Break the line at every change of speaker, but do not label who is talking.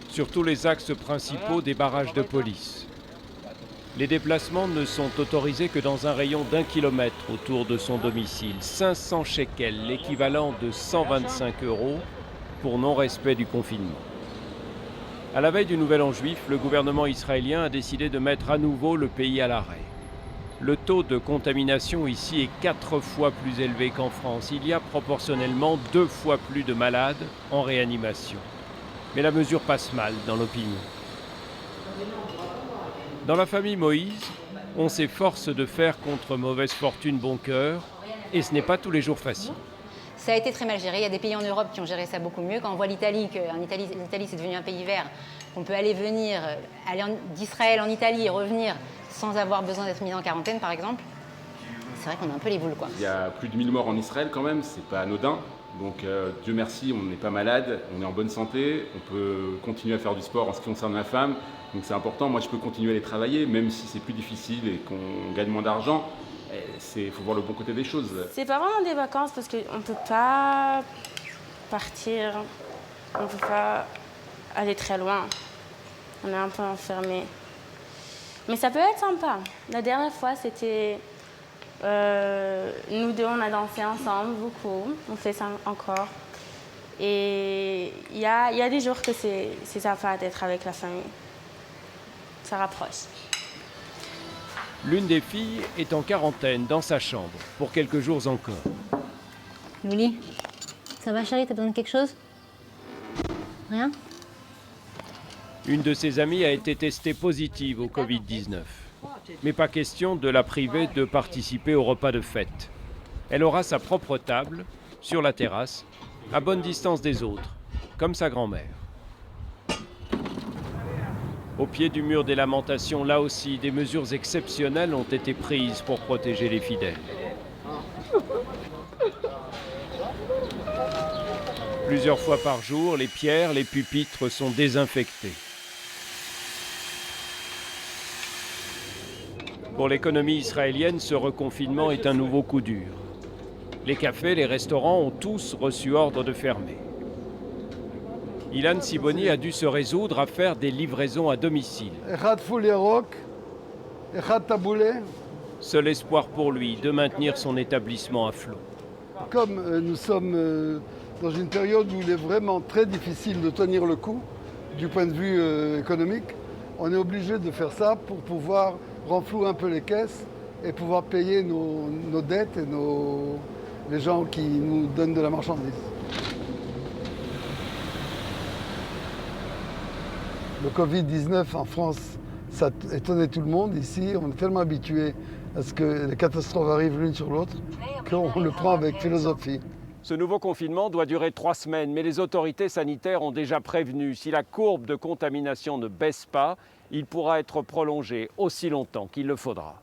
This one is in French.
sur tous les axes principaux des barrages de police. Les déplacements ne sont autorisés que dans un rayon d'1 kilomètre autour de son domicile. 500 shekels, l'équivalent de 125 € pour non-respect du confinement. À la veille du Nouvel An juif, le gouvernement israélien a décidé de mettre à nouveau le pays à l'arrêt. Le taux de contamination ici est 4 fois plus élevé qu'en France. Il y a proportionnellement 2 fois plus de malades en réanimation. Mais la mesure passe mal dans l'opinion. Dans la famille Moïse, on s'efforce de faire contre mauvaise fortune bon cœur, et ce n'est pas tous les jours facile.
Ça a été très mal géré. Il y a des pays en Europe qui ont géré ça beaucoup mieux. Quand on voit l'Italie, l'Italie c'est devenu un pays vert, qu'on peut aller d'Israël en Italie et revenir sans avoir besoin d'être mis en quarantaine, par exemple, c'est vrai qu'on a un peu les boules, quoi.
Il y a plus de 1000 morts en Israël quand même, c'est pas anodin. Donc Dieu merci, on n'est pas malade, on est en bonne santé, on peut continuer à faire du sport en ce qui concerne ma femme. Donc c'est important, moi je peux continuer à aller travailler, même si c'est plus difficile et qu'on gagne moins d'argent. Il faut voir le bon côté des choses.
C'est pas vraiment des vacances parce qu'on ne peut pas partir, on ne peut pas aller très loin. On est un peu enfermés. Mais ça peut être sympa. La dernière fois, c'était... nous deux, on a dansé ensemble beaucoup. On fait ça encore. Et il y a des jours que c'est sympa d'être avec la famille. Ça rapproche.
L'une des filles est en quarantaine dans sa chambre, pour quelques jours encore.
Louli, ça va chérie, t'as besoin de quelque chose? Rien?
Une de ses amies a été testée positive au Covid-19. Mais pas question de la priver de participer au repas de fête. Elle aura sa propre table, sur la terrasse, à bonne distance des autres, comme sa grand-mère. Au pied du mur des lamentations, là aussi, des mesures exceptionnelles ont été prises pour protéger les fidèles. Plusieurs fois par jour, les pierres, les pupitres sont désinfectés. Pour l'économie israélienne, ce reconfinement est un nouveau coup dur. Les cafés, les restaurants ont tous reçu ordre de fermer. Ilan Siboni a dû se résoudre à faire des livraisons à domicile. Seul espoir pour lui de maintenir son établissement à flot.
Comme nous sommes dans une période où il est vraiment très difficile de tenir le coup du point de vue économique, on est obligé de faire ça pour pouvoir renflouer un peu les caisses et pouvoir payer nos dettes et les gens qui nous donnent de la marchandise. Le Covid-19 en France, ça étonnait tout le monde. Ici, on est tellement habitué à ce que les catastrophes arrivent l'une sur l'autre qu'on le prend avec philosophie.
Ce nouveau confinement doit durer 3 semaines, mais les autorités sanitaires ont déjà prévenu. Si la courbe de contamination ne baisse pas, il pourra être prolongé aussi longtemps qu'il le faudra.